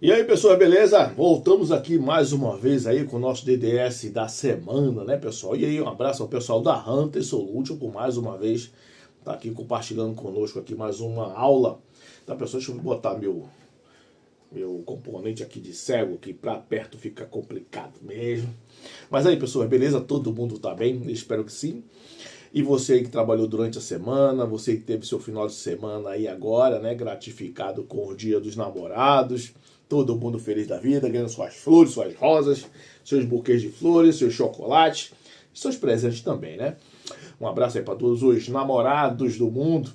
E aí, pessoal, beleza? Voltamos aqui mais uma vez aí com o nosso DDS da semana, né, pessoal? E aí, um abraço ao pessoal da Hunter Solution por mais uma vez tá aqui compartilhando conosco aqui mais uma aula. Tá, pessoal? Deixa eu botar meu componente aqui de cego, que pra perto fica complicado mesmo. Mas aí, pessoal, beleza? Todo mundo tá bem? Eu espero que sim. E você aí que trabalhou durante a semana, você que teve seu final de semana aí agora, né, gratificado com o Dia dos Namorados, todo mundo feliz da vida, ganhando suas flores, suas rosas, seus buquês de flores, seus chocolates, seus presentes também, né? Um abraço aí para todos os namorados do mundo.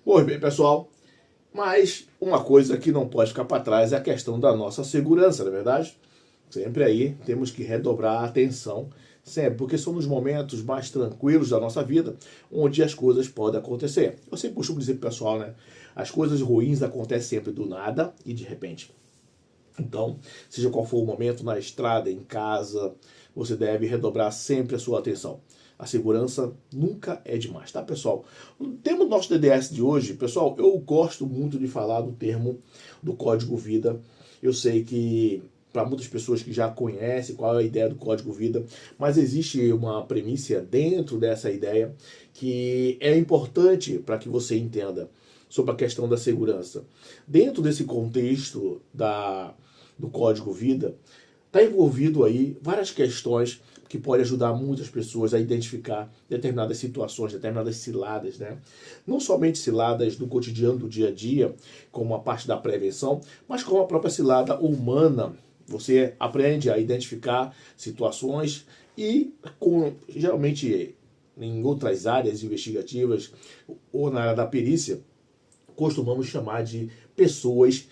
Pois bem, pessoal, mas uma coisa que não pode ficar para trás é a questão da nossa segurança, não é verdade? Sempre aí temos que redobrar a atenção, sempre, porque são nos momentos mais tranquilos da nossa vida onde as coisas podem acontecer. Eu sempre costumo dizer pro pessoal, né? As coisas ruins acontecem sempre do nada e de repente. Então, seja qual for o momento, na estrada, em casa, você deve redobrar sempre a sua atenção. A segurança nunca é demais, tá, pessoal? O tema do nosso DDS de hoje, pessoal, eu gosto muito de falar do termo do Código Vida. Eu sei que para muitas pessoas que já conhecem qual é a ideia do Código Vida, mas existe uma premissa dentro dessa ideia que é importante para que você entenda sobre a questão da segurança. Dentro desse contexto do Código Vida, está envolvido aí várias questões que podem ajudar muitas pessoas a identificar determinadas situações, determinadas ciladas, né? Não somente ciladas do cotidiano, do dia a dia, como a parte da prevenção, mas como a própria cilada humana. Você aprende a identificar situações e, geralmente, em outras áreas investigativas ou na área da perícia, costumamos chamar de pessoas,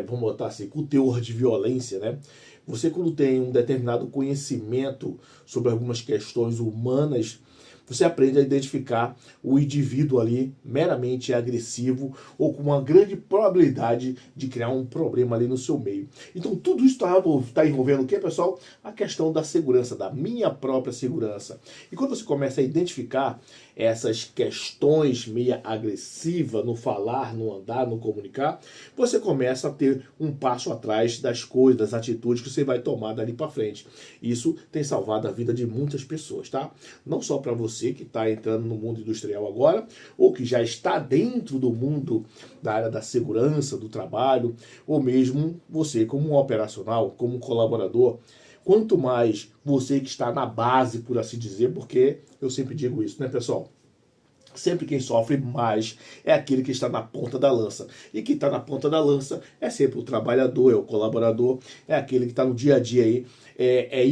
vamos botar assim, com teor de violência, né? Você, quando tem um determinado conhecimento sobre algumas questões humanas, você aprende a identificar o indivíduo ali meramente agressivo ou com uma grande probabilidade de criar um problema ali no seu meio. Então tudo isso está envolvendo o que, pessoal? A questão da segurança, da minha própria segurança. E quando você começa a identificar essas questões meio agressivas no falar, no andar, no comunicar, você começa a ter um passo atrás das coisas, das atitudes que você vai tomar dali para frente. Isso tem salvado a vida de muitas pessoas, tá? Não só para você que está entrando no mundo industrial agora, ou que já está dentro do mundo da área da segurança, do trabalho, ou mesmo você como um operacional, como um colaborador. Quanto mais você que está na base, por assim dizer, porque eu sempre digo isso, né, pessoal? Sempre quem sofre mais é aquele que está na ponta da lança. E quem está na ponta da lança é sempre o trabalhador, é o colaborador, é aquele que está no dia a dia aí,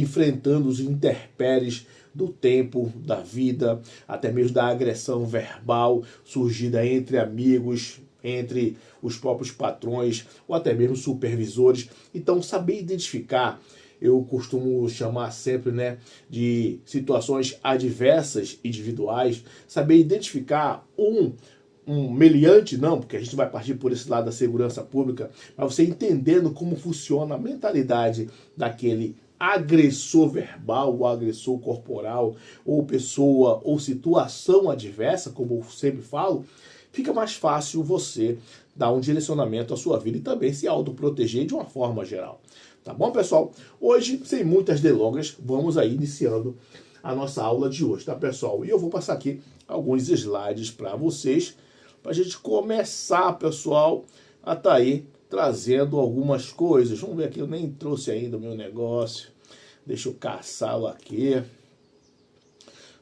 enfrentando os intempéries do tempo, da vida, até mesmo da agressão verbal surgida entre amigos, entre os próprios patrões ou até mesmo supervisores. Então, saber identificar, eu costumo chamar sempre, né, de situações adversas individuais, saber identificar um meliante, não, porque a gente vai partir por esse lado da segurança pública, mas você entendendo como funciona a mentalidade daquele agressor verbal, ou agressor corporal, ou pessoa, ou situação adversa, como eu sempre falo, fica mais fácil você dar um direcionamento à sua vida e também se autoproteger de uma forma geral. Tá bom, pessoal? Hoje, sem muitas delongas, vamos aí iniciando a nossa aula de hoje, tá, pessoal? E eu vou passar aqui alguns slides para vocês, para a gente começar, pessoal, a estar aí trazendo algumas coisas. Vamos ver aqui, eu nem trouxe ainda o meu negócio. Deixa eu caçá-lo aqui.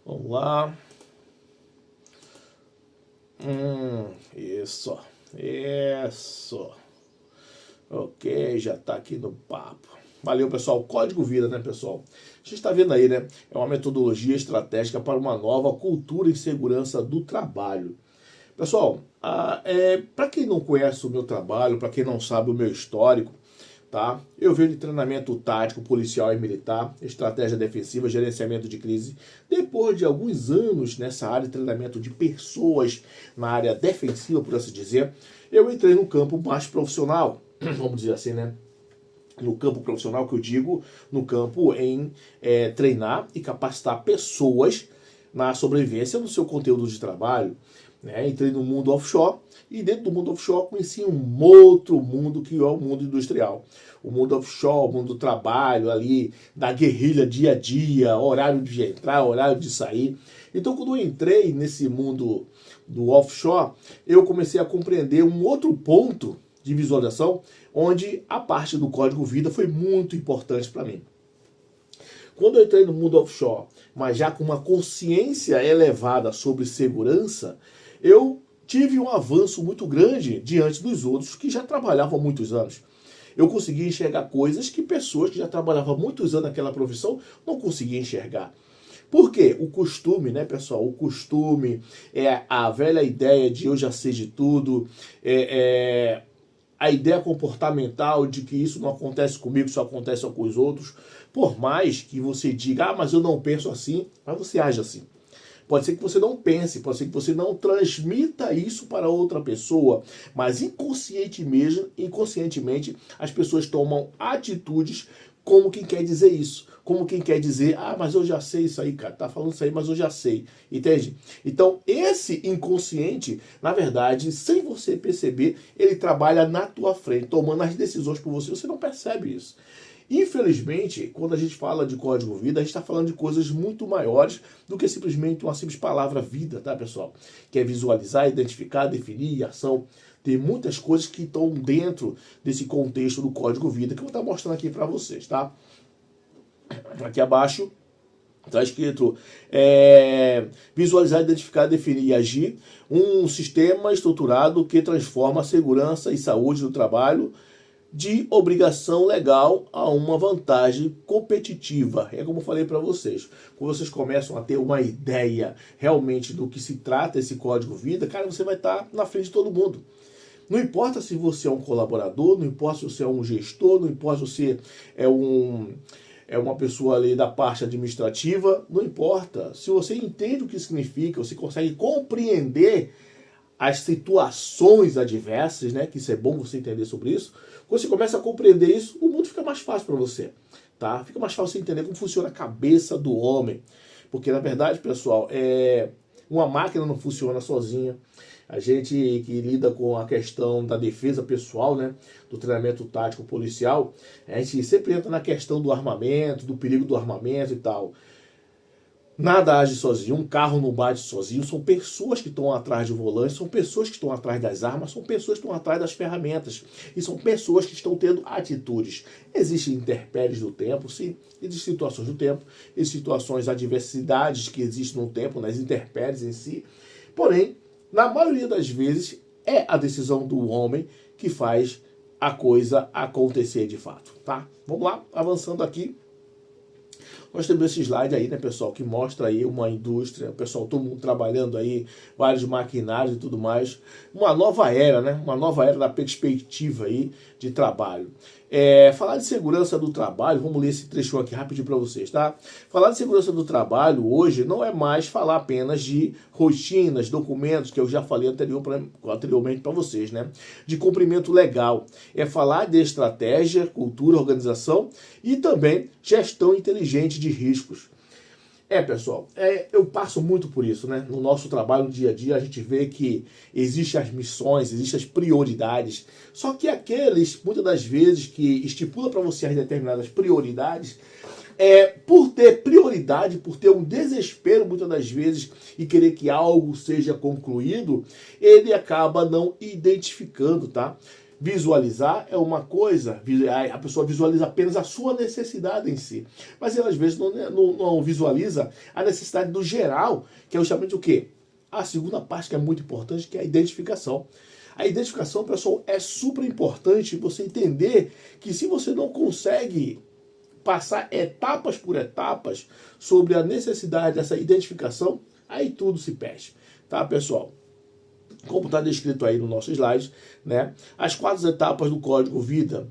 Vamos lá. Isso. Isso. Ok, já está aqui no papo. Valeu, pessoal. Código Vida, né, pessoal? A gente está vendo aí, né? É uma metodologia estratégica para uma nova cultura e segurança do trabalho. Pessoal, para quem não conhece o meu trabalho, para quem não sabe o meu histórico, tá? Eu venho de treinamento tático, policial e militar, estratégia defensiva, gerenciamento de crise. Depois de alguns anos nessa área de treinamento de pessoas na área defensiva, por assim dizer, eu entrei no campo mais profissional, vamos dizer assim, né? No campo profissional que eu digo, no campo em treinar e capacitar pessoas na sobrevivência do seu conteúdo de trabalho, né? Entrei no mundo offshore e dentro do mundo offshore conheci um outro mundo que é o mundo industrial. O mundo offshore, o mundo do trabalho ali, da guerrilha dia a dia, horário de entrar, horário de sair. Então quando eu entrei nesse mundo do offshore, eu comecei a compreender um outro ponto de visualização, onde a parte do código vida foi muito importante para mim. Quando eu entrei no mundo offshore, mas já com uma consciência elevada sobre segurança, eu tive um avanço muito grande diante dos outros que já trabalhavam há muitos anos. Eu consegui enxergar coisas que pessoas que já trabalhavam há muitos anos naquela profissão não conseguiam enxergar. Por quê? O costume, né, pessoal? O costume é a velha ideia de eu já sei de tudo, a ideia comportamental de que isso não acontece comigo, só acontece só com os outros. Por mais que você diga, mas eu não penso assim, mas você age assim. Pode ser que você não pense, pode ser que você não transmita isso para outra pessoa, mas inconscientemente as pessoas tomam atitudes como quem quer dizer isso. Como quem quer dizer, mas eu já sei isso aí, cara, tá falando isso aí, mas eu já sei, entende? Então, esse inconsciente, na verdade, sem você perceber, ele trabalha na tua frente, tomando as decisões por você, você não percebe isso. Infelizmente, quando a gente fala de código vida, a gente está falando de coisas muito maiores do que simplesmente uma simples palavra vida, tá, pessoal? Que é visualizar, identificar, definir ação. Tem muitas coisas que estão dentro desse contexto do código vida que eu vou estar mostrando aqui para vocês, tá? Aqui abaixo está escrito visualizar, identificar, definir e agir. Um sistema estruturado que transforma a segurança e saúde do trabalho de obrigação legal a uma vantagem competitiva. É como eu falei para vocês. Quando vocês começam a ter uma ideia realmente do que se trata esse código vida, cara, você vai estar na frente de todo mundo. Não importa se você é um colaborador, não importa se você é um gestor, não importa se você é uma pessoa ali da parte administrativa, não importa. Se você entende o que significa, você consegue compreender as situações adversas, né? Que isso é bom você entender sobre isso. Quando você começa a compreender isso, o mundo fica mais fácil para você, tá? Fica mais fácil você entender como funciona a cabeça do homem. Porque, na verdade, pessoal, uma máquina não funciona sozinha. A gente que lida com a questão da defesa pessoal, né, do treinamento tático policial, a gente sempre entra na questão do armamento, do perigo do armamento e tal. Nada age sozinho, um carro não bate sozinho, são pessoas que estão atrás do volante, são pessoas que estão atrás das armas, são pessoas que estão atrás das ferramentas e são pessoas que estão tendo atitudes. Existem intempéries do tempo, sim, existem situações do tempo, existem situações, adversidades que existem no tempo, nas intempéries em si, porém, na maioria das vezes, é a decisão do homem que faz a coisa acontecer de fato, tá? Vamos lá, avançando aqui. Nós temos esse slide aí, né, pessoal, que mostra aí uma indústria, o pessoal, todo mundo trabalhando aí, vários maquinários e tudo mais. Uma nova era, né? Uma nova era da perspectiva aí de trabalho. Falar de segurança do trabalho, vamos ler esse trecho aqui rapidinho para vocês, tá? Falar de segurança do trabalho hoje não é mais falar apenas de rotinas, documentos, que eu já falei anteriormente para vocês, né? De cumprimento legal. É falar de estratégia, cultura, organização e também gestão inteligente de riscos. Pessoal, eu passo muito por isso, né? No nosso trabalho, no dia a dia, a gente vê que existem as missões, existem as prioridades. Só que aqueles, muitas das vezes, que estipula para você as determinadas prioridades, por ter prioridade, por ter um desespero, muitas das vezes, e querer que algo seja concluído, ele acaba não identificando, tá? Visualizar é uma coisa, a pessoa visualiza apenas a sua necessidade em si. Mas ela às vezes não visualiza a necessidade do geral, que é justamente o quê? A segunda parte que é muito importante, que é a identificação. A identificação, pessoal, é super importante você entender que se você não consegue passar etapas por etapas sobre a necessidade dessa identificação, aí tudo se perde. Tá, pessoal? Como está descrito aí no nosso slide, né? As 4 etapas do código vida.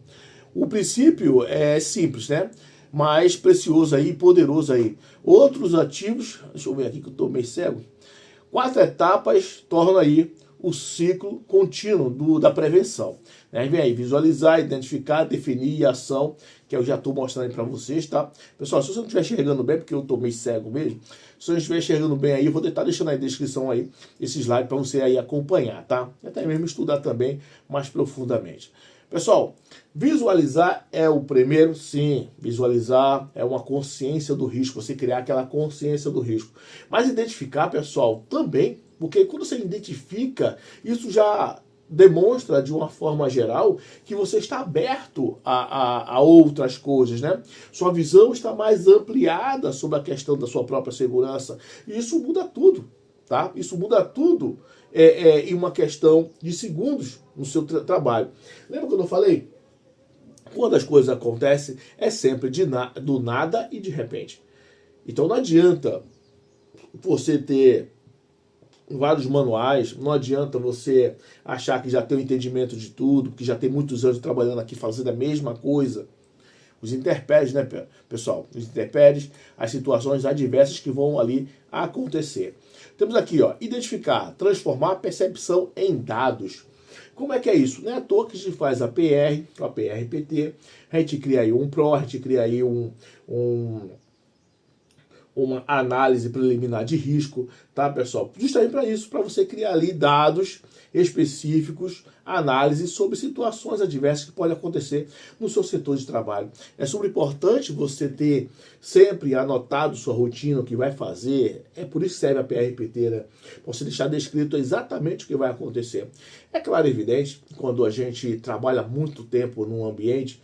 O princípio é simples, né? Mas precioso aí, poderoso aí. Outros ativos, deixa eu ver aqui que eu estou meio cego. 4 etapas tornam aí o ciclo contínuo da prevenção. Vem aí, visualizar, identificar, definir e ação que eu já estou mostrando aí para vocês, tá? Pessoal, se você não estiver enxergando bem, porque eu estou meio cego mesmo, se você não estiver enxergando bem aí, eu vou estar deixando aí na descrição aí esse slide para você aí acompanhar, tá? E até mesmo estudar também mais profundamente. Pessoal, visualizar é o primeiro, sim, visualizar é uma consciência do risco, você criar aquela consciência do risco. Mas identificar, pessoal, também, porque quando você identifica, isso já demonstra de uma forma geral que você está aberto a outras coisas, né? Sua visão está mais ampliada sobre a questão da sua própria segurança. E isso muda tudo, tá? Isso muda tudo em uma questão de segundos no seu trabalho. Lembra quando eu falei? Quando as coisas acontecem, é sempre do nada e de repente. Então não adianta você ter vários manuais, não adianta você achar que já tem o entendimento de tudo, que já tem muitos anos trabalhando aqui fazendo a mesma coisa. Os intempéries, né, pessoal? Os intempéries, as situações adversas que vão ali acontecer. Temos aqui, ó, identificar, transformar a percepção em dados. Como é que é isso? Não é à toa que a gente faz a PR, a PRPT, a gente cria aí um PRO, a gente cria aí uma análise preliminar de risco, tá, pessoal? Justamente para isso, para você criar ali dados específicos, análise sobre situações adversas que podem acontecer no seu setor de trabalho. É super importante você ter sempre anotado sua rotina, o que vai fazer. É por isso que serve a PRPT, né? Para você deixar descrito exatamente o que vai acontecer. É claro e evidente, quando a gente trabalha muito tempo num ambiente,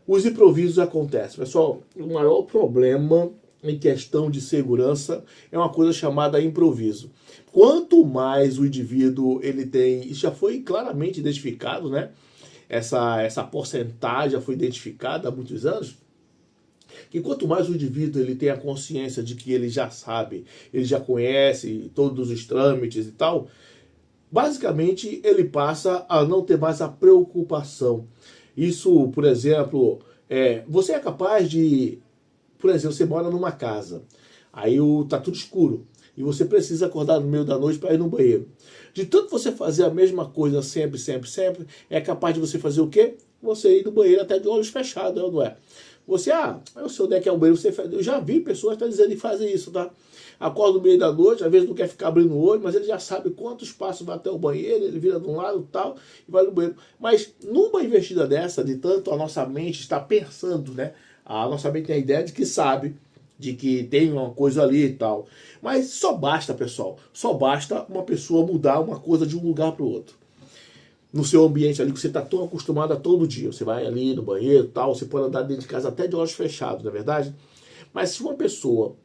os improvisos acontecem. Pessoal, o maior problema em questão de segurança é uma coisa chamada improviso. Quanto mais o indivíduo ele tem, isso já foi claramente identificado, né? Essa porcentagem já foi identificada há muitos anos, que quanto mais o indivíduo ele tem a consciência de que ele já sabe, ele já conhece todos os trâmites e tal, basicamente ele passa a não ter mais a preocupação. Isso, por exemplo, você é capaz de, por exemplo, você mora numa casa, aí tá tudo escuro, e você precisa acordar no meio da noite para ir no banheiro. De tanto você fazer a mesma coisa sempre, é capaz de você fazer o quê? Você ir no banheiro até de olhos fechados, não é? Você, eu sei onde é que é o banheiro, eu já vi pessoas que estão dizendo que fazem isso, tá? Acorda no meio da noite, às vezes não quer ficar abrindo o olho, mas ele já sabe quantos passos vai até o banheiro, ele vira de um lado e tal, e vai no banheiro. Mas numa investida dessa, de tanto a nossa mente está pensando, né? A nossa mente tem a ideia de que sabe, de que tem uma coisa ali e tal. Mas só basta, pessoal, só basta uma pessoa mudar uma coisa de um lugar para o outro. No seu ambiente ali, que você está tão acostumado a todo dia. Você vai ali no banheiro e tal, você pode andar dentro de casa até de olhos fechados, não é verdade? Mas se uma pessoa,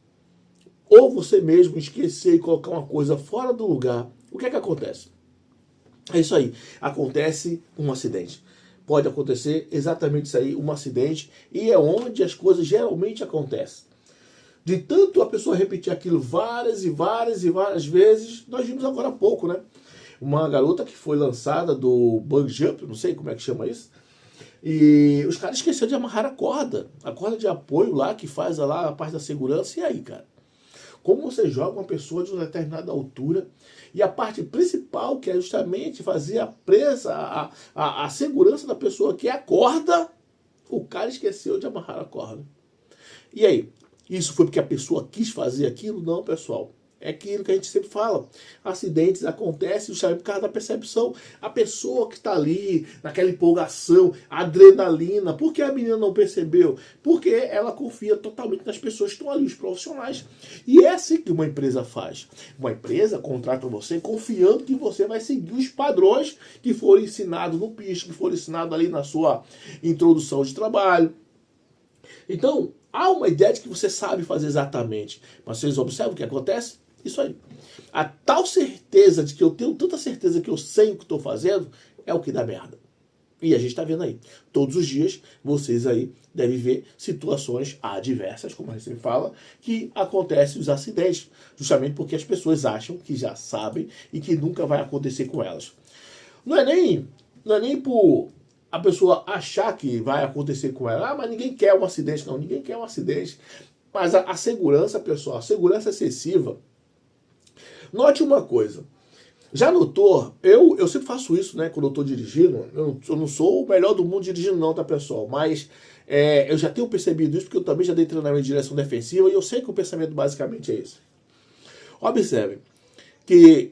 ou você mesmo, esquecer e colocar uma coisa fora do lugar, o que é que acontece? É isso aí, acontece um acidente. Pode acontecer exatamente isso aí, um acidente, e é onde as coisas geralmente acontecem. De tanto a pessoa repetir aquilo várias vezes, nós vimos agora há pouco, né? Uma garota que foi lançada do bungee jump, não sei como é que chama isso, e os caras esqueceram de amarrar a corda de apoio lá, que faz lá a parte da segurança, e aí, cara? Como você joga uma pessoa de uma determinada altura, e a parte principal, que é justamente fazer a presa, a segurança da pessoa, que é a corda, o cara esqueceu de amarrar a corda. E aí? Isso foi porque a pessoa quis fazer aquilo? Não, pessoal. É aquilo que a gente sempre fala. Acidentes acontecem justamente por causa da percepção. A pessoa que está ali, naquela empolgação, adrenalina. Por que a menina não percebeu? Porque ela confia totalmente nas pessoas que estão ali, os profissionais. E é assim que uma empresa faz. Uma empresa contrata você confiando que você vai seguir os padrões que foram ensinados no piso, que foram ensinados ali na sua introdução de trabalho. Então, há uma ideia de que você sabe fazer exatamente. Mas vocês observam o que acontece? Isso aí. A tal certeza de que eu tenho tanta certeza que eu sei o que estou fazendo é o que dá merda. E a gente está vendo aí. Todos os dias, vocês aí devem ver situações adversas, como a gente sempre fala, que acontecem os acidentes. Justamente porque as pessoas acham que já sabem e que nunca vai acontecer com elas. Não é nem por a pessoa achar que vai acontecer com ela. Mas ninguém quer um acidente. Não, ninguém quer um acidente. Mas a segurança, pessoal, a segurança excessiva. Note uma coisa. Já notou? Eu sempre faço isso, né? Quando eu tô dirigindo. Eu não sou o melhor do mundo dirigindo, não, tá, pessoal? Mas eu já tenho percebido isso, porque eu também já dei treinamento de direção defensiva e eu sei que o pensamento basicamente é esse. Observe que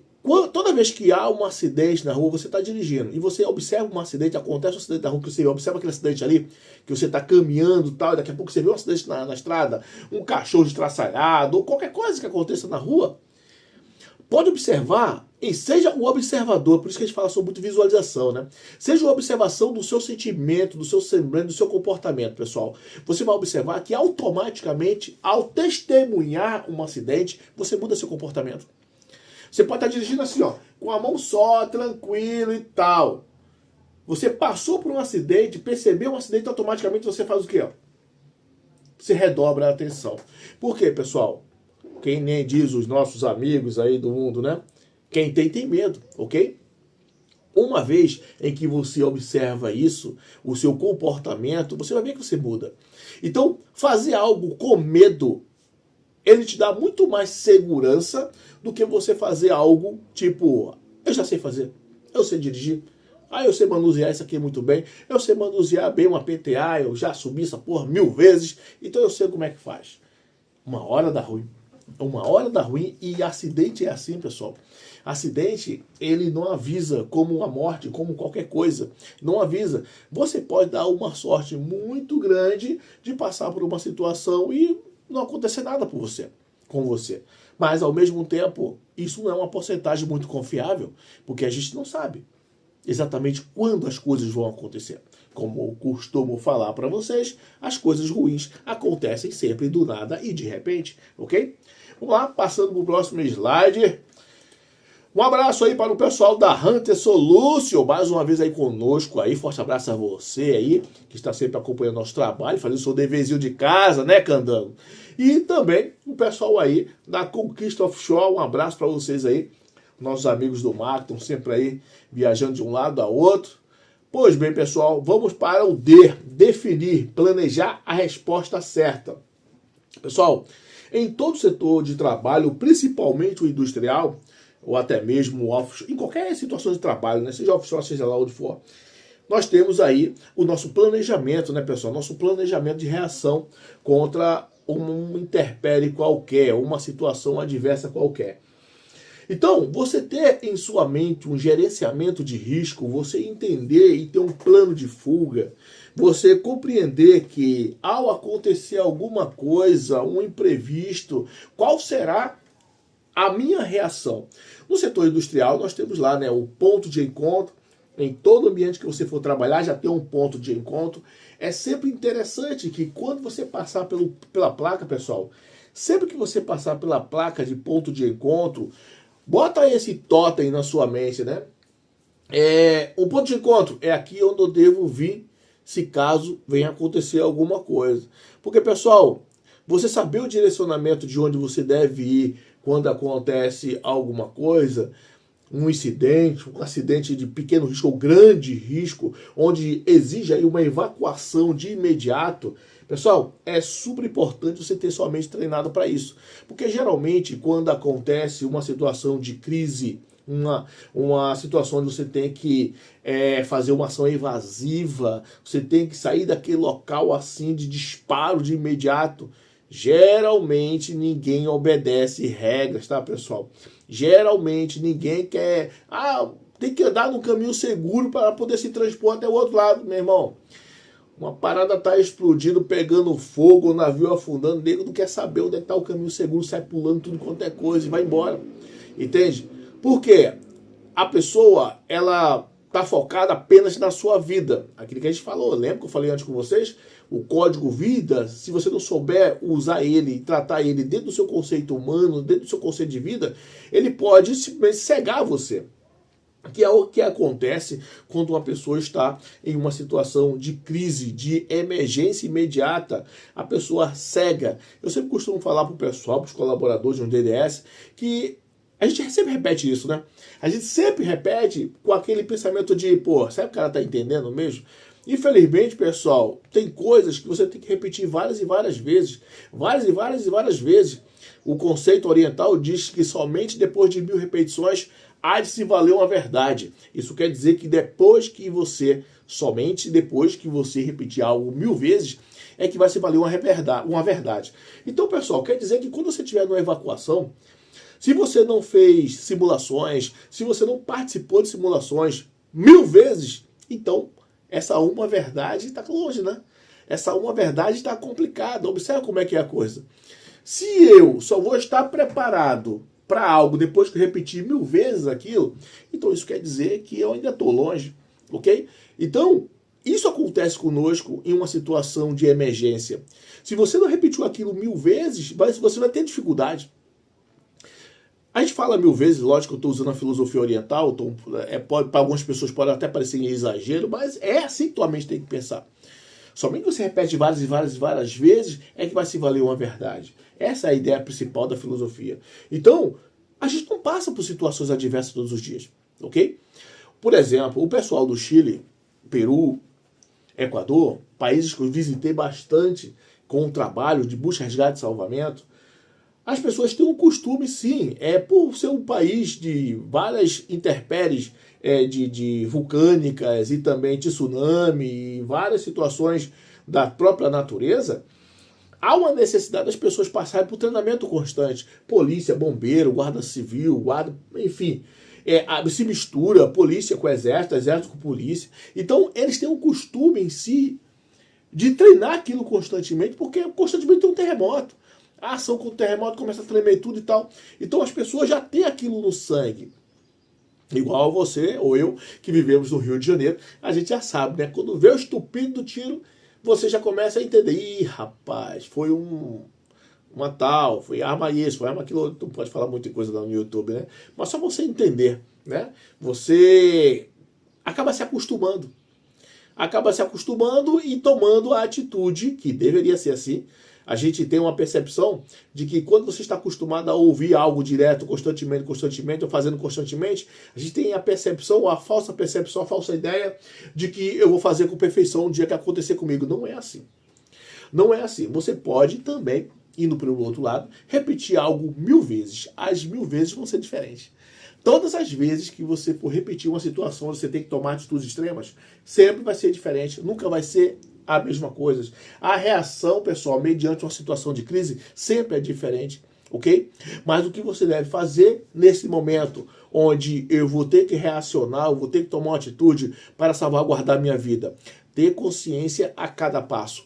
toda vez que há um acidente na rua, você está dirigindo e você observa um acidente, acontece um acidente na rua, que você observa aquele acidente ali, que você está caminhando e tal, e daqui a pouco você vê um acidente na estrada, um cachorro estraçalhado, ou qualquer coisa que aconteça na rua, pode observar e seja o observador, por isso que a gente fala sobre muito visualização, né? Seja a observação do seu sentimento, do seu semblante, do seu comportamento, pessoal. Você vai observar que automaticamente, ao testemunhar um acidente, você muda seu comportamento. Você pode estar dirigindo assim, ó, com a mão só, tranquilo e tal. Você passou por um acidente, percebeu um acidente, automaticamente você faz o quê? Ó? Você redobra a atenção. Por quê, pessoal? Quem nem diz os nossos amigos aí do mundo, né? Quem tem medo, ok? Uma vez em que você observa isso, o seu comportamento, você vai ver que você muda. Então, fazer algo com medo, ele te dá muito mais segurança do que você fazer algo tipo, eu já sei fazer, eu sei dirigir, eu sei manusear isso aqui muito bem, eu sei manusear bem uma PTA, eu já subi essa porra 1000 vezes, então eu sei como é que faz. Uma hora dá ruim. Uma hora dá ruim e acidente é assim, pessoal. Acidente, ele não avisa como a morte, como qualquer coisa. Não avisa. Você pode dar uma sorte muito grande de passar por uma situação e não acontecer nada com você. Mas, ao mesmo tempo, isso não é uma porcentagem muito confiável, porque a gente não sabe exatamente quando as coisas vão acontecer. Como eu costumo falar para vocês, as coisas ruins acontecem sempre do nada e de repente, ok? Vamos lá, passando para o próximo slide. Um abraço aí para o pessoal da Hunter Solution, mais uma vez aí conosco aí. Forte abraço a você aí, que está sempre acompanhando nosso trabalho, fazendo seu deverzinho de casa, né, Candango? E também o pessoal aí da Conquista Offshore, um abraço para vocês aí. Nossos amigos do mar estão sempre aí viajando de um lado a outro. Pois bem, pessoal, vamos para o D, definir, planejar a resposta certa. Pessoal, em todo setor de trabalho, principalmente o industrial, ou até mesmo o offshore, em qualquer situação de trabalho, né, seja offshore, seja lá onde for, nós temos aí o nosso planejamento, né, pessoal? Nosso planejamento de reação contra uma intempérie qualquer, uma situação adversa qualquer. Então, você ter em sua mente um gerenciamento de risco, você entender e ter um plano de fuga, você compreender que ao acontecer alguma coisa, um imprevisto, qual será a minha reação? No setor industrial, nós temos lá, né, o ponto de encontro. Em todo ambiente que você for trabalhar, já tem um ponto de encontro. É sempre interessante que quando você passar pela placa, pessoal, sempre que você passar pela placa de ponto de encontro, bota esse totem na sua mente, né? O ponto de encontro é aqui onde eu devo vir se caso venha acontecer alguma coisa. Porque, pessoal, você saber o direcionamento de onde você deve ir quando acontece alguma coisa, um incidente, um acidente de pequeno risco ou grande risco, onde exige aí uma evacuação de imediato, pessoal, é super importante você ter sua mente treinada para isso. Porque geralmente quando acontece uma situação de crise, uma situação onde você tem que fazer uma ação evasiva, você tem que sair daquele local assim de disparo de imediato, geralmente ninguém obedece regras, tá, pessoal? Geralmente ninguém quer... tem que andar no caminho seguro para poder se transpor até o outro lado, meu irmão. Uma parada tá explodindo, pegando fogo, o navio afundando, o nego não quer saber onde é que tá o caminho seguro, sai pulando tudo quanto é coisa e vai embora. Entende? Por quê? A pessoa, ela tá focada apenas na sua vida. Aquilo que a gente falou, lembra que eu falei antes com vocês? O código vida, se você não souber usar ele e tratar ele dentro do seu conceito humano, dentro do seu conceito de vida, ele pode simplesmente cegar você. Que é o que acontece quando uma pessoa está em uma situação de crise, de emergência imediata. A pessoa cega. Eu sempre costumo falar para o pessoal, para os colaboradores de um DDS, que a gente sempre repete isso, né? A gente sempre repete com aquele pensamento de, pô, será que o cara tá entendendo mesmo? Infelizmente, pessoal, tem coisas que você tem que repetir várias e várias vezes. Várias e várias e várias vezes. O conceito oriental diz que somente depois de 1000 repetições há de se valer uma verdade. Isso quer dizer que somente depois que você repetir algo 1000 vezes, é que vai se valer uma verdade. Então, pessoal, quer dizer que quando você estiver numa evacuação, se você não fez simulações, se você não participou de simulações 1000 vezes, então essa uma verdade está longe, né? Essa uma verdade está complicada. Observe como é que é a coisa. Se eu só vou estar preparado para algo depois que eu repetir 1000 vezes aquilo, então isso quer dizer que eu ainda estou longe, ok? Então, isso acontece conosco em uma situação de emergência. Se você não repetiu aquilo 1000 vezes, você vai ter dificuldade. A gente fala 1000 vezes, lógico que eu estou usando a filosofia oriental, para algumas pessoas pode até parecer exagero, mas é assim que tua mente tem que pensar. Somente você repete várias e várias e várias vezes é que vai se valer uma verdade. Essa é a ideia principal da filosofia. Então, a gente não passa por situações adversas todos os dias, ok? Por exemplo, o pessoal do Chile, Peru, Equador, países que eu visitei bastante com o trabalho de busca, resgate e salvamento, as pessoas têm um costume, sim, por ser um país de várias intempéries de vulcânicas e também de tsunami e várias situações da própria natureza, há uma necessidade das pessoas passarem por treinamento constante. Polícia, bombeiro, guarda civil, enfim, se mistura polícia com exército, exército com polícia. Então, eles têm um costume em si de treinar aquilo constantemente, porque constantemente tem um terremoto. A ação com o terremoto começa a tremer tudo e tal. Então as pessoas já têm aquilo no sangue. Igual você ou eu, que vivemos no Rio de Janeiro, a gente já sabe, né? Quando vê o estupido do tiro, você já começa a entender. Ih, rapaz, foi uma tal, foi arma isso, foi arma aquilo. Tu pode falar muita coisa lá no YouTube, né? Mas só você entender, né? Você acaba se acostumando. Acaba se acostumando e tomando a atitude, que deveria ser assim. A gente tem uma percepção de que quando você está acostumado a ouvir algo direto, constantemente, ou fazendo constantemente, a gente tem a percepção, a falsa ideia de que eu vou fazer com perfeição o dia que acontecer comigo. Não é assim. Não é assim. Você pode também, indo para o outro lado, repetir algo 1000 vezes. As 1000 vezes vão ser diferentes. Todas as vezes que você for repetir uma situação onde você tem que tomar atitudes extremas, sempre vai ser diferente, nunca vai ser a mesma coisa. A reação, pessoal, mediante uma situação de crise, sempre é diferente, ok? Mas o que você deve fazer nesse momento, onde eu vou ter que reacionar, eu vou ter que tomar uma atitude para salvaguardar minha vida? Ter consciência a cada passo.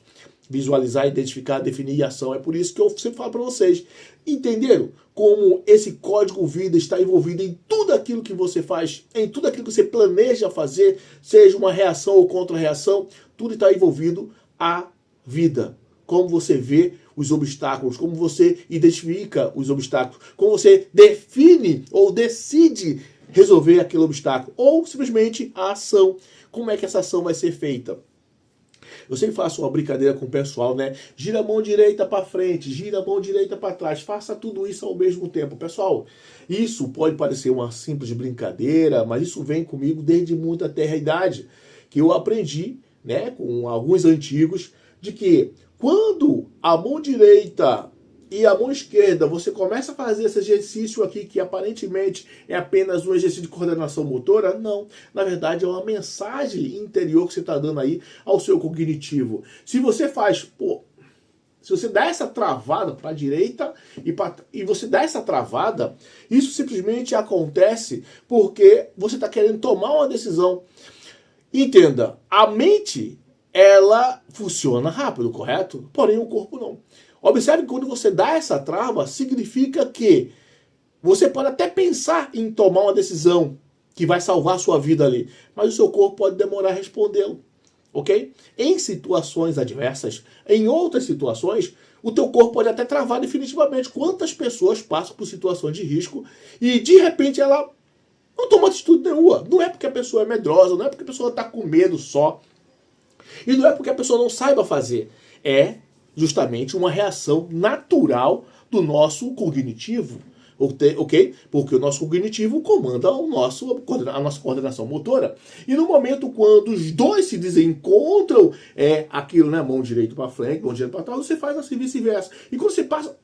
Visualizar, identificar, definir ação. É por isso que eu sempre falo para vocês. Entenderam como esse código vida está envolvido em tudo aquilo que você faz, em tudo aquilo que você planeja fazer, seja uma reação ou contra-reação, tudo está envolvido a vida. Como você vê os obstáculos, como você identifica os obstáculos, como você define ou decide resolver aquele obstáculo, ou simplesmente a ação. Como é que essa ação vai ser feita? Eu sempre faço uma brincadeira com o pessoal, né? Gira a mão direita para frente, gira a mão direita para trás. Faça tudo isso ao mesmo tempo. Pessoal, isso pode parecer uma simples brincadeira, mas isso vem comigo desde muita terra-idade, que eu aprendi, né, com alguns antigos, de que quando a mão direita e a mão esquerda, você começa a fazer esse exercício aqui, que aparentemente é apenas um exercício de coordenação motora, não. Na verdade, é uma mensagem interior que você está dando aí ao seu cognitivo. Se você se você dá essa travada para a direita e você dá essa travada, isso simplesmente acontece porque você está querendo tomar uma decisão. Entenda, a mente, ela funciona rápido, correto? Porém, o corpo não. Observe que quando você dá essa trava, significa que você pode até pensar em tomar uma decisão que vai salvar a sua vida ali, mas o seu corpo pode demorar a respondê-lo, ok? Em situações adversas, em outras situações, o teu corpo pode até travar definitivamente. Quantas pessoas passam por situações de risco e de repente ela não toma atitude nenhuma? Não é porque a pessoa é medrosa, não é porque a pessoa está com medo só, e não é porque a pessoa não saiba fazer. É justamente uma reação natural do nosso cognitivo, ok? Porque o nosso cognitivo comanda a nossa coordenação motora. E no momento quando os dois se desencontram, é aquilo, né? Mão direita para frente, mão direita para trás, você faz assim, vice-versa. E quando você passa,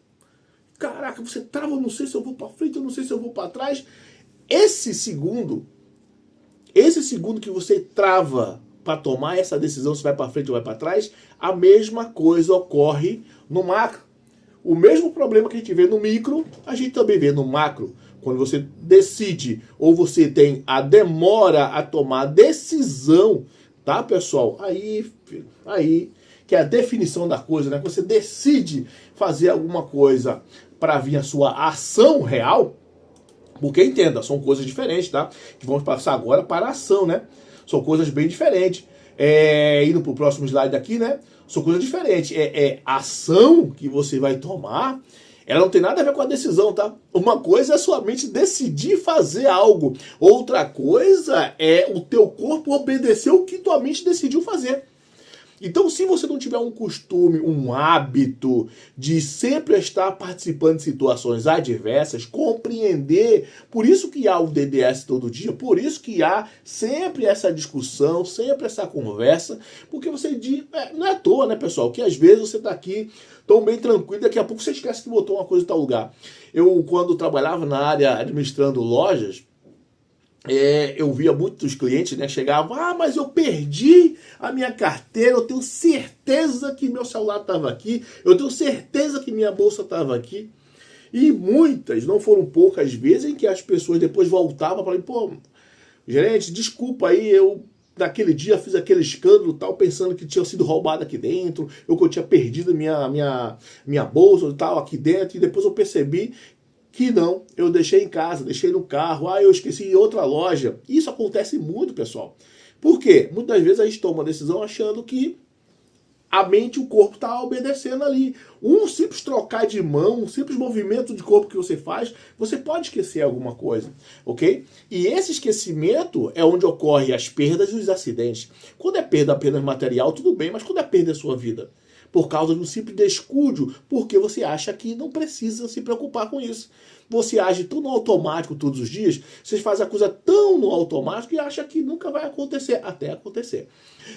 caraca, você trava, eu não sei se eu vou para frente, eu não sei se eu vou para trás. esse segundo que você trava para tomar essa decisão se vai para frente ou vai para trás, a mesma coisa ocorre no macro. O mesmo problema que a gente vê no micro, a gente também vê no macro. Quando você decide ou você tem a demora a tomar a decisão, tá, pessoal? Aí que é a definição da coisa, né? Você decide fazer alguma coisa para vir a sua ação real, porque entenda, são coisas diferentes, tá? Que vamos passar agora para a ação, né? São coisas bem diferentes. Indo para o próximo slide aqui, né? São coisas diferentes. A ação que você vai tomar, ela não tem nada a ver com a decisão, tá? Uma coisa é sua mente decidir fazer algo. Outra coisa é o teu corpo obedecer o que tua mente decidiu fazer. Então, se você não tiver um costume, um hábito de sempre estar participando de situações adversas, compreender, por isso que há o DDS todo dia, por isso que há sempre essa discussão, sempre essa conversa, porque você diz, não é à toa, né, pessoal, que às vezes você está aqui tão bem tranquilo, daqui a pouco você esquece que botou uma coisa em tal lugar. Eu, quando trabalhava na área administrando lojas, eu via muitos clientes, né, chegavam, mas eu perdi a minha carteira, eu tenho certeza que meu celular estava aqui, eu tenho certeza que minha bolsa estava aqui. E muitas, não foram poucas vezes, em que as pessoas depois voltavam e falavam, gerente, desculpa aí, eu naquele dia fiz aquele escândalo tal, pensando que tinha sido roubado aqui dentro, eu que eu tinha perdido minha bolsa e tal aqui dentro, e depois eu percebi que não, eu deixei em casa, deixei no carro, eu esqueci em outra loja. Isso acontece muito, pessoal. Por quê? Muitas vezes a gente toma uma decisão achando que a mente e o corpo estão obedecendo ali. Um simples trocar de mão, um simples movimento de corpo que você faz, você pode esquecer alguma coisa, ok? E esse esquecimento é onde ocorrem as perdas e os acidentes. Quando é perda apenas material, tudo bem, mas quando é perda da sua vida? Por causa de um simples descuido, porque você acha que não precisa se preocupar com isso. Você age tão no automático todos os dias, você faz a coisa tão no automático e acha que nunca vai acontecer, até acontecer.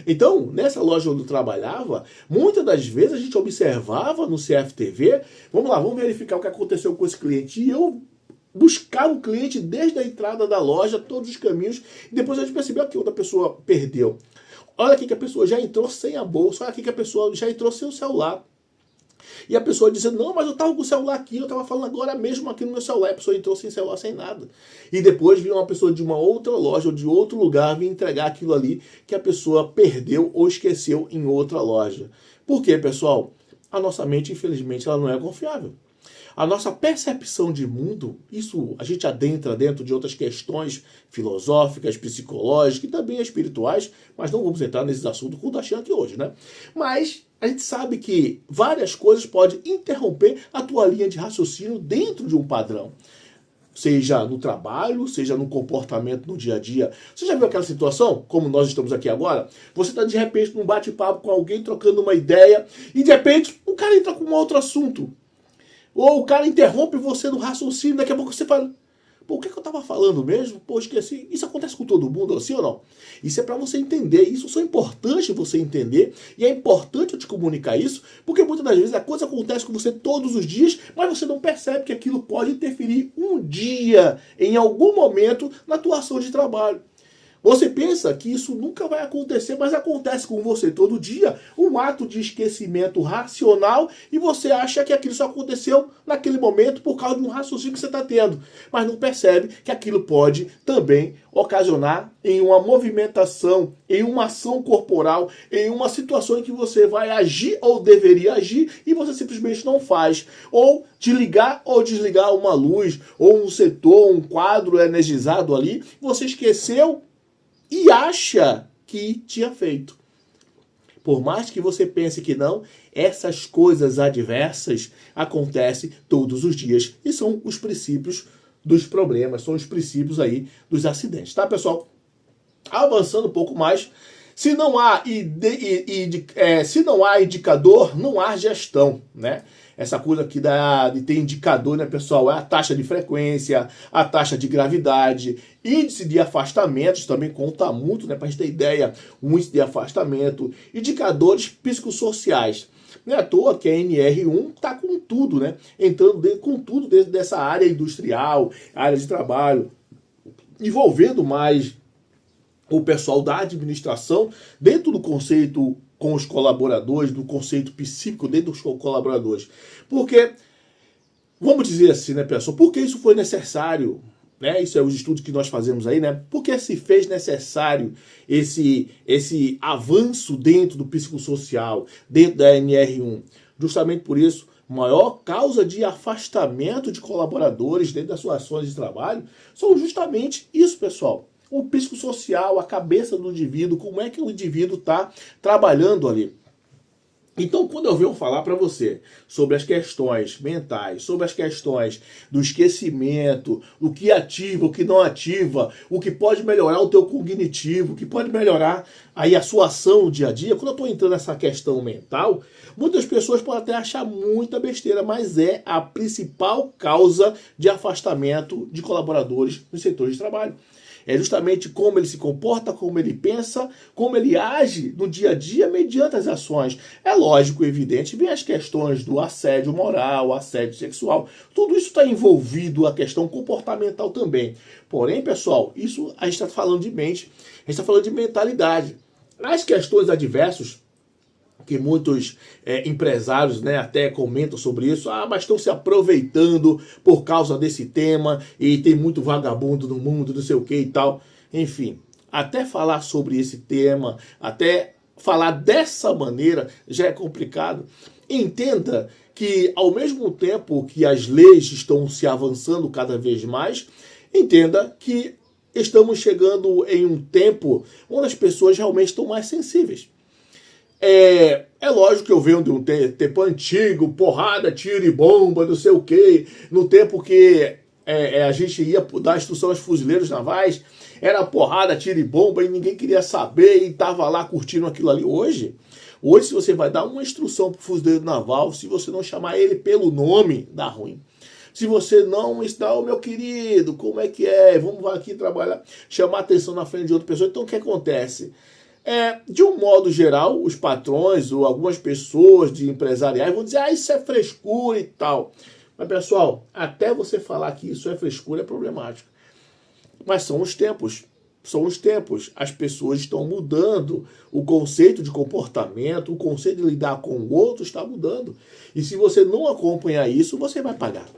Então, nessa loja onde eu trabalhava, muitas das vezes a gente observava no CFTV, vamos verificar o que aconteceu com esse cliente, e eu buscar o cliente desde a entrada da loja, todos os caminhos, e depois a gente percebeu que outra pessoa perdeu. Olha aqui que a pessoa já entrou sem a bolsa, olha aqui que a pessoa já entrou sem o celular. E a pessoa dizendo, não, mas eu estava com o celular aqui, eu estava falando agora mesmo aqui no meu celular. A pessoa entrou sem celular, sem nada. E depois viu uma pessoa de uma outra loja ou de outro lugar vir entregar aquilo ali que a pessoa perdeu ou esqueceu em outra loja. Por quê, pessoal? A nossa mente, infelizmente, ela não é confiável. A nossa percepção de mundo, isso a gente adentra dentro de outras questões filosóficas, psicológicas e também espirituais, mas não vamos entrar nesses assuntos com o Dashan aqui hoje, né? Mas a gente sabe que várias coisas podem interromper a tua linha de raciocínio dentro de um padrão. Seja no trabalho, seja no comportamento no dia a dia. Você já viu aquela situação, como nós estamos aqui agora? Você está de repente num bate-papo com alguém, trocando uma ideia, e de repente o cara entra com um outro assunto. Ou o cara interrompe você no raciocínio, daqui a pouco você fala, o que eu estava falando mesmo? Esqueci. Isso acontece com todo mundo, assim ou não? Isso é para você entender, isso é importante você entender, e é importante eu te comunicar isso, porque muitas das vezes a coisa acontece com você todos os dias, mas você não percebe que aquilo pode interferir um dia, em algum momento, na tua ação de trabalho. Você pensa que isso nunca vai acontecer, mas acontece com você todo dia, um ato de esquecimento racional, e você acha que aquilo só aconteceu naquele momento por causa de um raciocínio que você está tendo, mas não percebe que aquilo pode também ocasionar em uma movimentação, em uma ação corporal, em uma situação em que você vai agir ou deveria agir e você simplesmente não faz. Ou de ligar ou desligar uma luz, ou um setor, um quadro energizado ali, você esqueceu e acha que tinha feito. Por mais que você pense que não, essas coisas adversas acontecem todos os dias e são os princípios dos problemas, são os princípios aí dos acidentes, tá, pessoal? Avançando um pouco mais, se não há indicador, não há gestão, né? Essa coisa aqui de ter indicador, né, pessoal? É a taxa de frequência, a taxa de gravidade, índice de afastamentos também conta muito, né? Para a gente ter ideia, o índice de afastamento, indicadores psicossociais. Não é à toa que a NR1 está com tudo, né? Entrando com tudo dentro dessa área industrial, área de trabalho. envolvendo mais o pessoal da administração dentro do conceito com os colaboradores, do conceito psíquico dentro dos colaboradores. Porque, vamos dizer assim, né, pessoal, porque isso foi necessário, né? Isso é os estudos que nós fazemos aí, né? Porque se fez necessário esse avanço dentro do psicossocial, dentro da NR1. Justamente por isso, maior causa de afastamento de colaboradores dentro das suas ações de trabalho são justamente isso, pessoal. O psicossocial, a cabeça do indivíduo, como é que o indivíduo está trabalhando ali. Então, quando eu venho falar para você sobre as questões mentais, sobre as questões do esquecimento, o que ativa, o que não ativa, o que pode melhorar o teu cognitivo, o que pode melhorar aí a sua ação no dia a dia, quando eu estou entrando nessa questão mental, muitas pessoas podem até achar muita besteira, mas é a principal causa de afastamento de colaboradores nos setores de trabalho. É justamente como ele se comporta, como ele pensa, como ele age no dia a dia mediante as ações. É lógico, evidente, vem as questões do assédio moral, assédio sexual. Tudo isso está envolvido a questão comportamental também. Porém, pessoal, isso a gente está falando de mente, a gente está falando de mentalidade. As questões adversas, que muitos empresários, né, até comentam sobre isso, mas estão se aproveitando por causa desse tema e tem muito vagabundo no mundo, não sei o que e tal. Enfim, até falar sobre esse tema, até falar dessa maneira já é complicado. Entenda que ao mesmo tempo que as leis estão se avançando cada vez mais, entenda que estamos chegando em um tempo onde as pessoas realmente estão mais sensíveis. É lógico que eu venho de um tempo antigo, porrada, tiro e bomba, não sei o quê, no tempo que a gente ia dar instrução aos fuzileiros navais, era porrada, tiro e bomba e ninguém queria saber e tava lá curtindo aquilo ali. Hoje, se você vai dar uma instrução para o fuzileiro naval, se você não chamar ele pelo nome, dá ruim. Se você não está, meu querido, como é que é? Vamos aqui trabalhar, chamar atenção na frente de outra pessoa. Então o que acontece? De um modo geral, os patrões ou algumas pessoas de empresariais vão dizer, isso é frescura e tal. Mas, pessoal, até você falar que isso é frescura é problemático. Mas são os tempos. São os tempos. As pessoas estão mudando. O conceito de comportamento, o conceito de lidar com o outro está mudando. E se você não acompanhar isso, você vai pagar.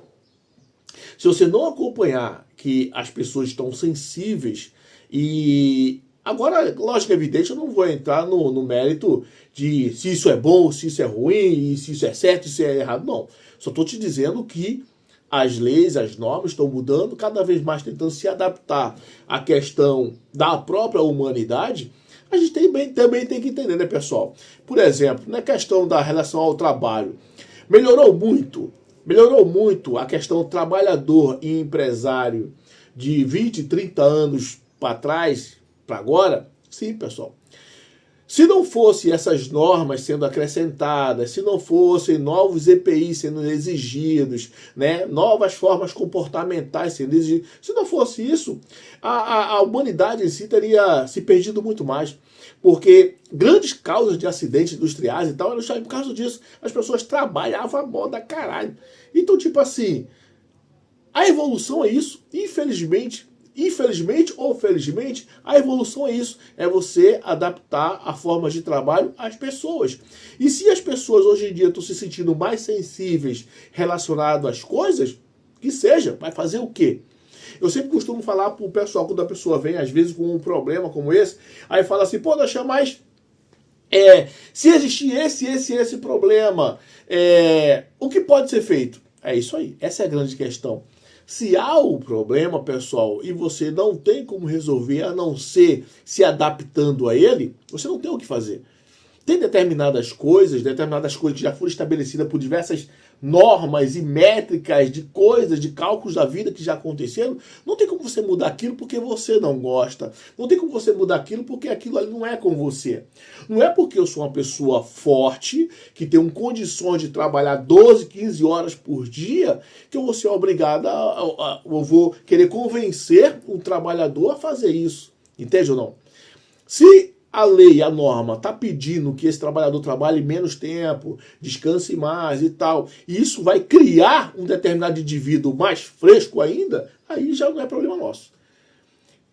Se você não acompanhar que as pessoas estão sensíveis e... Agora, lógico, evidente, eu não vou entrar no mérito de se isso é bom, se isso é ruim, se isso é certo, se isso é errado. Não. Só estou te dizendo que as leis, as normas estão mudando, cada vez mais tentando se adaptar à questão da própria humanidade. A gente também tem que entender, né, pessoal? Por exemplo, na questão da relação ao trabalho, melhorou muito a questão trabalhador e empresário de 20, 30 anos para trás, para agora? Sim, pessoal. Se não fosse essas normas sendo acrescentadas, se não fossem novos EPIs sendo exigidos, né, novas formas comportamentais sendo exigidas, se não fosse isso, a humanidade em si teria se perdido muito mais. Porque grandes causas de acidentes industriais e tal, por causa disso, as pessoas trabalhavam a moda caralho. Então, tipo assim, a evolução é isso, infelizmente ou felizmente, a evolução é isso. É você adaptar a forma de trabalho às pessoas. E se as pessoas hoje em dia estão se sentindo mais sensíveis relacionadas às coisas, que seja, vai fazer o quê? Eu sempre costumo falar pro pessoal, quando a pessoa vem, às vezes, com um problema como esse, aí fala assim, pô, Dashan, mas se existir esse problema, o que pode ser feito? É isso aí, essa é a grande questão. Se há o problema, pessoal, e você não tem como resolver a não ser se adaptando a ele, você não tem o que fazer. Tem determinadas coisas que já foram estabelecidas por diversas normas e métricas de coisas, de cálculos da vida que já aconteceram. Não tem como você mudar aquilo porque você não gosta. Não tem como você mudar aquilo porque aquilo ali não é com você. Não é porque eu sou uma pessoa forte, que tem condições de trabalhar 12, 15 horas por dia, que eu vou ser obrigado eu vou querer convencer um trabalhador a fazer isso. Entende ou não? Se a lei, a norma, está pedindo que esse trabalhador trabalhe menos tempo, descanse mais e tal, e isso vai criar um determinado indivíduo mais fresco ainda, aí já não é problema nosso.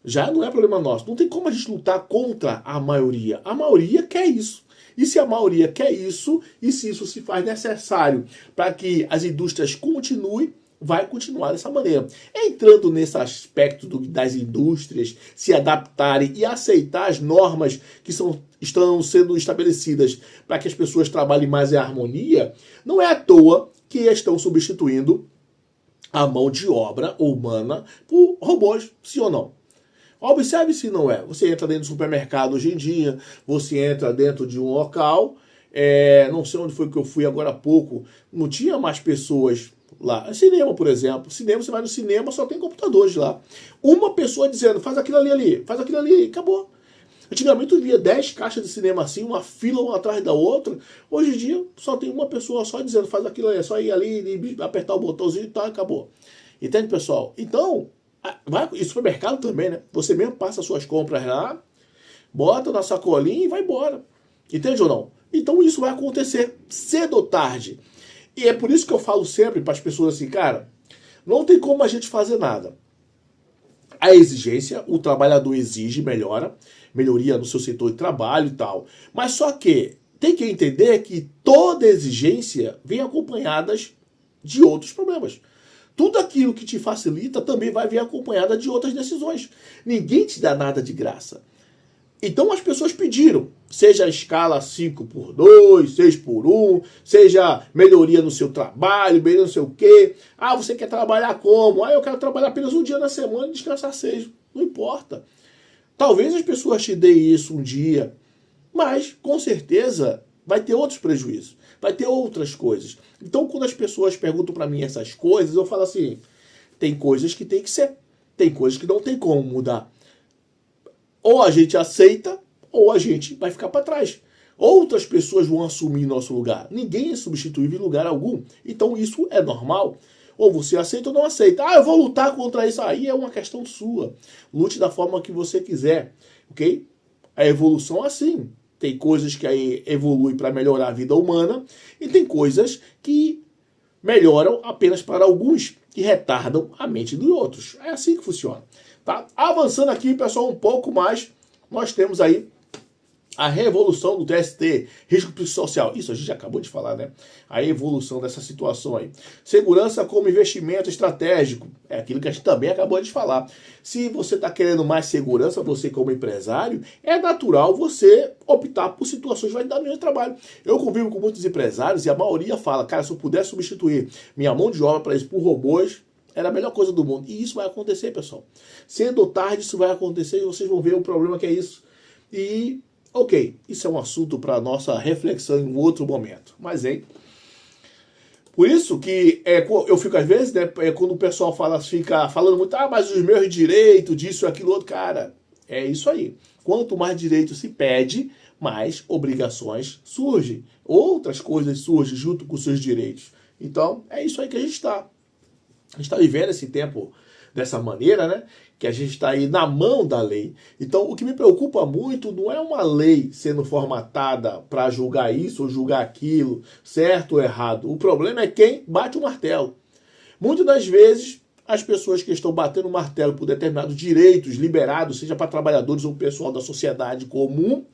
Já não é problema nosso. Não tem como a gente lutar contra a maioria. A maioria quer isso. E se a maioria quer isso, e se isso se faz necessário para que as indústrias continuem, vai continuar dessa maneira. Entrando nesse aspecto das indústrias se adaptarem e aceitar as normas que estão sendo estabelecidas para que as pessoas trabalhem mais em harmonia, não é à toa que estão substituindo a mão de obra humana por robôs, sim ou não? Observe se não é. Você entra dentro do supermercado hoje em dia, você entra dentro de um local, não sei onde foi que eu fui agora há pouco, não tinha mais pessoas lá. Cinema, por exemplo. Cinema, você vai no cinema, só tem computadores lá. Uma pessoa dizendo, faz aquilo ali, faz aquilo ali, acabou. Antigamente eu via 10 caixas de cinema assim, uma fila uma atrás da outra. Hoje em dia só tem uma pessoa só dizendo, faz aquilo ali, é só ir ali, apertar o botãozinho e tá, acabou. Entende, pessoal? Então, vai, e supermercado também, né? Você mesmo passa as suas compras lá, bota na sacolinha e vai embora. Entende ou não? Então isso vai acontecer cedo ou tarde. E é por isso que eu falo sempre para as pessoas assim, cara, não tem como a gente fazer nada. A exigência, o trabalhador exige melhoria no seu setor de trabalho e tal. Mas só que tem que entender que toda exigência vem acompanhada de outros problemas. Tudo aquilo que te facilita também vai vir acompanhada de outras decisões. Ninguém te dá nada de graça. Então as pessoas pediram, seja a escala 5x2, 6x1, seja melhoria no seu trabalho, melhoria não sei o quê. Ah, você quer trabalhar como? Ah, eu quero trabalhar apenas um dia na semana e descansar 6. Não importa. Talvez as pessoas te deem isso um dia, mas com certeza vai ter outros prejuízos, vai ter outras coisas. Então quando as pessoas perguntam para mim essas coisas, eu falo assim, tem coisas que tem que ser, tem coisas que não tem como mudar. Ou a gente aceita, ou a gente vai ficar para trás. Outras pessoas vão assumir nosso lugar. Ninguém é substituível em lugar algum. Então isso é normal. Ou você aceita ou não aceita. Ah, eu vou lutar contra isso. Aí é uma questão sua. Lute da forma que você quiser. Ok? A evolução é assim. Tem coisas que aí evoluem para melhorar a vida humana. E tem coisas que melhoram apenas para alguns. Que retardam a mente dos outros. É assim que funciona. Tá? Avançando aqui, pessoal, um pouco mais, nós temos aí a revolução do TST, risco psicossocial. Isso a gente já acabou de falar, né? A evolução dessa situação aí. Segurança como investimento estratégico. É aquilo que a gente também acabou de falar. Se você está querendo mais segurança, você como empresário, é natural você optar por situações que vai dar menos trabalho. Eu convivo com muitos empresários e a maioria fala, cara, se eu pudesse substituir minha mão de obra para isso por robôs, era a melhor coisa do mundo. E isso vai acontecer, pessoal. Cedo ou tarde isso vai acontecer e vocês vão ver o problema que é isso. E, ok, isso é um assunto para nossa reflexão em outro momento. Mas, por isso que eu fico às vezes, né, quando o pessoal fica falando muito, mas os meus direitos, disso, aquilo, outro. Cara, é isso aí. Quanto mais direito se pede, mais obrigações surgem. Outras coisas surgem junto com os seus direitos. Então, é isso aí que a gente está. A gente está vivendo esse tempo dessa maneira, né? Que a gente está aí na mão da lei. Então, o que me preocupa muito não é uma lei sendo formatada para julgar isso ou julgar aquilo, certo ou errado. O problema é quem bate o martelo. Muitas das vezes, as pessoas que estão batendo o martelo por determinados direitos liberados, seja para trabalhadores ou pessoal da sociedade comum,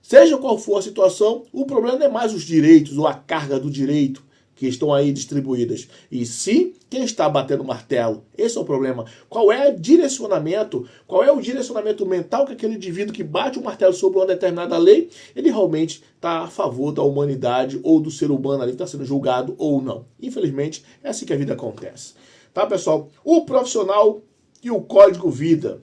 seja qual for a situação, o problema não é mais os direitos ou a carga do direito que estão aí distribuídas. E sim, quem está batendo o martelo? Esse é o problema. Qual é o direcionamento mental que aquele indivíduo que bate o martelo sobre uma determinada lei, ele realmente está a favor da humanidade ou do ser humano ali que está sendo julgado ou não. Infelizmente, é assim que a vida acontece. Tá, pessoal? O profissional e o código vida.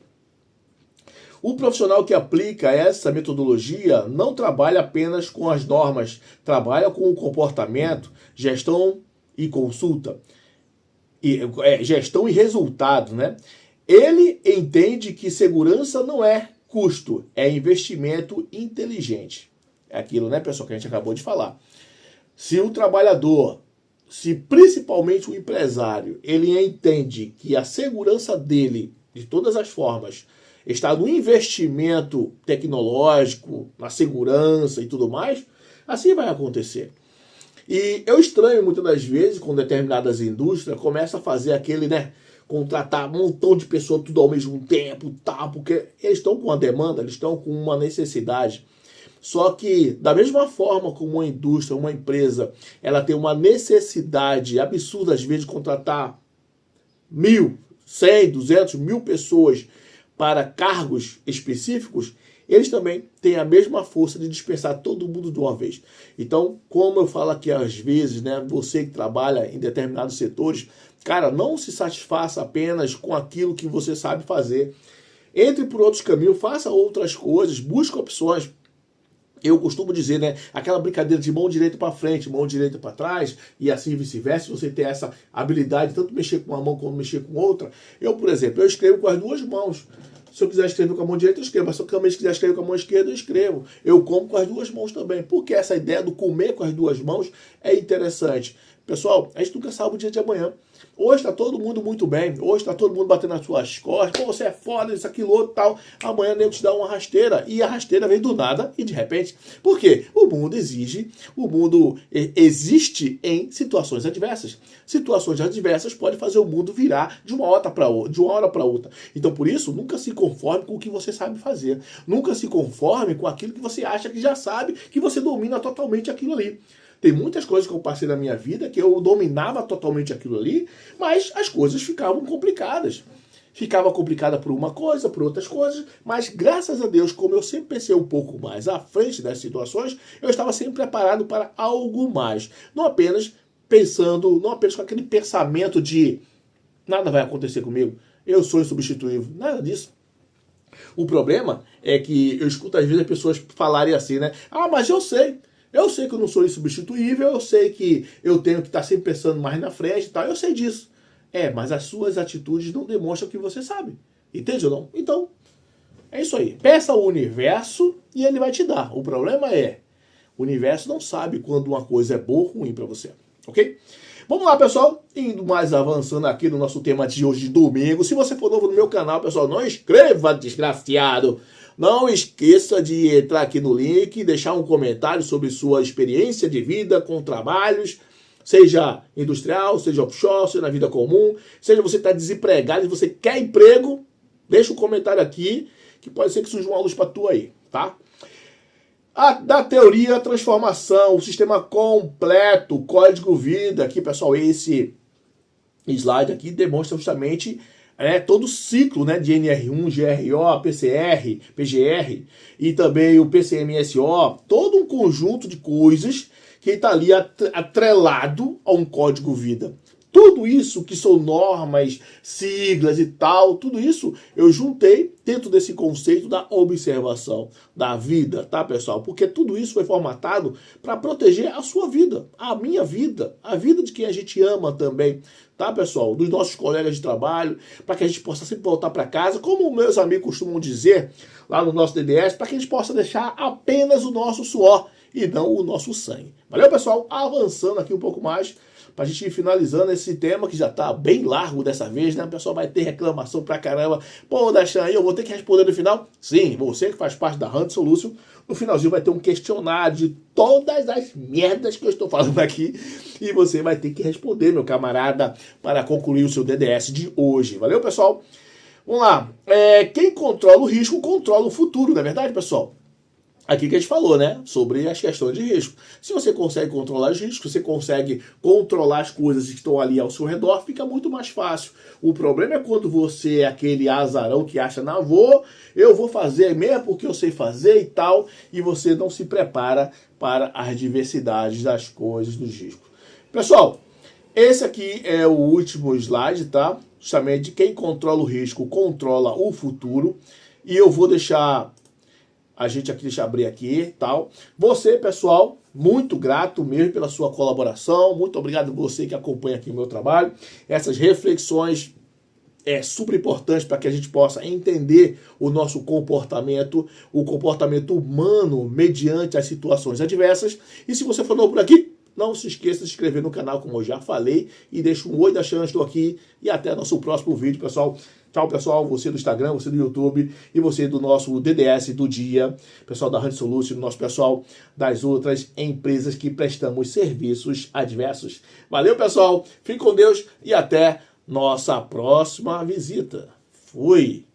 O profissional que aplica essa metodologia não trabalha apenas com as normas, trabalha com o comportamento, gestão e consulta, gestão e resultado, né? Ele entende que segurança não é custo, é investimento inteligente. É aquilo, né, pessoal, que a gente acabou de falar. Se o trabalhador, se principalmente o empresário, ele entende que a segurança dele, de todas as formas, está no investimento tecnológico, na segurança e tudo mais, assim vai acontecer. E eu estranho muitas das vezes quando determinadas indústrias começam a fazer aquele, né, contratar um montão de pessoas tudo ao mesmo tempo, tá? Porque eles estão com uma demanda, eles estão com uma necessidade. Só que, da mesma forma como uma indústria, uma empresa, ela tem uma necessidade absurda, às vezes, de contratar 1.000, 100, 200, 1.000 pessoas para cargos específicos, eles também têm a mesma força de dispensar todo mundo de uma vez. Então, como eu falo aqui às vezes, né, você que trabalha em determinados setores, cara, não se satisfaça apenas com aquilo que você sabe fazer. Entre por outros caminhos, faça outras coisas, busque opções. Eu costumo dizer, né, aquela brincadeira de mão direita para frente, mão direita para trás, e assim vice-versa, você tem essa habilidade, tanto mexer com uma mão como mexer com outra. Eu, por exemplo, eu escrevo com as duas mãos. Se eu quiser escrever com a mão direita, eu escrevo. Mas se eu também quiser escrever com a mão esquerda, eu escrevo. Eu como com as duas mãos também. Porque essa ideia do comer com as duas mãos é interessante. Pessoal, a gente nunca sabe o dia de amanhã. Hoje está todo mundo muito bem. Hoje está todo mundo batendo nas suas costas. Pô, você é foda, isso, aquilo, outro, tal. Amanhã nego te dá uma rasteira. E a rasteira vem do nada e de repente. Por quê? O mundo existe em situações adversas. Situações adversas podem fazer o mundo virar de uma hora para outra. Então, por isso, nunca se conforme com o que você sabe fazer. Nunca se conforme com aquilo que você acha que já sabe, que você domina totalmente aquilo ali. Tem muitas coisas que eu passei na minha vida que eu dominava totalmente aquilo ali, mas as coisas ficavam complicadas. Ficava complicada por uma coisa, por outras coisas, mas graças a Deus, como eu sempre pensei um pouco mais à frente das situações, eu estava sempre preparado para algo mais. Não apenas com aquele pensamento de nada vai acontecer comigo, eu sou insubstituível, nada disso. O problema é que eu escuto às vezes as pessoas falarem assim, né? Ah, mas eu sei que eu não sou insubstituível, eu sei que eu tenho que estar sempre pensando mais na frente e tal, eu sei disso. Mas as suas atitudes não demonstram que você sabe. Entende ou não? Então, é isso aí. Peça ao universo e ele vai te dar. O problema é, o universo não sabe quando uma coisa é boa ou ruim para você. Ok? Vamos lá, pessoal. Indo mais avançando aqui no nosso tema de hoje, de domingo. Se você for novo no meu canal, pessoal, não inscreva, desgraciado. Não esqueça de entrar aqui no link e deixar um comentário sobre sua experiência de vida com trabalhos, seja industrial, seja offshore, seja na vida comum, seja você está desempregado e você quer emprego, deixa um comentário aqui que pode ser que surja uma luz para tu aí, tá? Da teoria da transformação, o sistema completo, código vida, aqui pessoal, esse slide aqui demonstra justamente todo o ciclo, né, de NR1, GRO, PCR, PGR e também o PCMSO, todo um conjunto de coisas que está ali atrelado a um código vida. Tudo isso que são normas, siglas e tal, tudo isso eu juntei dentro desse conceito da observação da vida, tá, pessoal? Porque tudo isso foi formatado para proteger a sua vida, a minha vida, a vida de quem a gente ama também, tá, pessoal? Dos nossos colegas de trabalho, para que a gente possa sempre voltar para casa, como meus amigos costumam dizer lá no nosso DDS, para que a gente possa deixar apenas o nosso suor e não o nosso sangue. Valeu, pessoal? Avançando aqui um pouco mais, para a gente ir finalizando esse tema que já está bem largo dessa vez, né? O pessoal vai ter reclamação pra caramba. Pô, Dashan, aí eu vou ter que responder no final? Sim, você que faz parte da Hunter Solution, no finalzinho vai ter um questionário de todas as merdas que eu estou falando aqui e você vai ter que responder, meu camarada, para concluir o seu DDS de hoje. Valeu, pessoal? Vamos lá. Quem controla o risco, controla o futuro, não é verdade, pessoal? Aqui que a gente falou, né? Sobre as questões de risco. Se você consegue controlar os riscos, você consegue controlar as coisas que estão ali ao seu redor, fica muito mais fácil. O problema é quando você é aquele azarão que acha, não, eu vou fazer mesmo porque eu sei fazer e tal, e você não se prepara para as diversidades das coisas, dos riscos. Pessoal, esse aqui é o último slide, tá? Justamente de quem controla o risco, controla o futuro. E eu vou deixar... deixa eu abrir aqui, tal. Você, pessoal, muito grato mesmo pela sua colaboração. Muito obrigado a você que acompanha aqui o meu trabalho. Essas reflexões super importantes para que a gente possa entender o nosso comportamento, o comportamento humano mediante as situações adversas. E se você for novo por aqui, não se esqueça de se inscrever no canal, como eu já falei, e deixa um oi da chance, estou aqui, e até nosso próximo vídeo, pessoal. Tchau, pessoal, você do Instagram, você do YouTube, e você do nosso DDS do dia, pessoal da Hunter Solution, nosso pessoal das outras empresas que prestamos serviços adversos. Valeu, pessoal, fique com Deus, e até nossa próxima visita. Fui!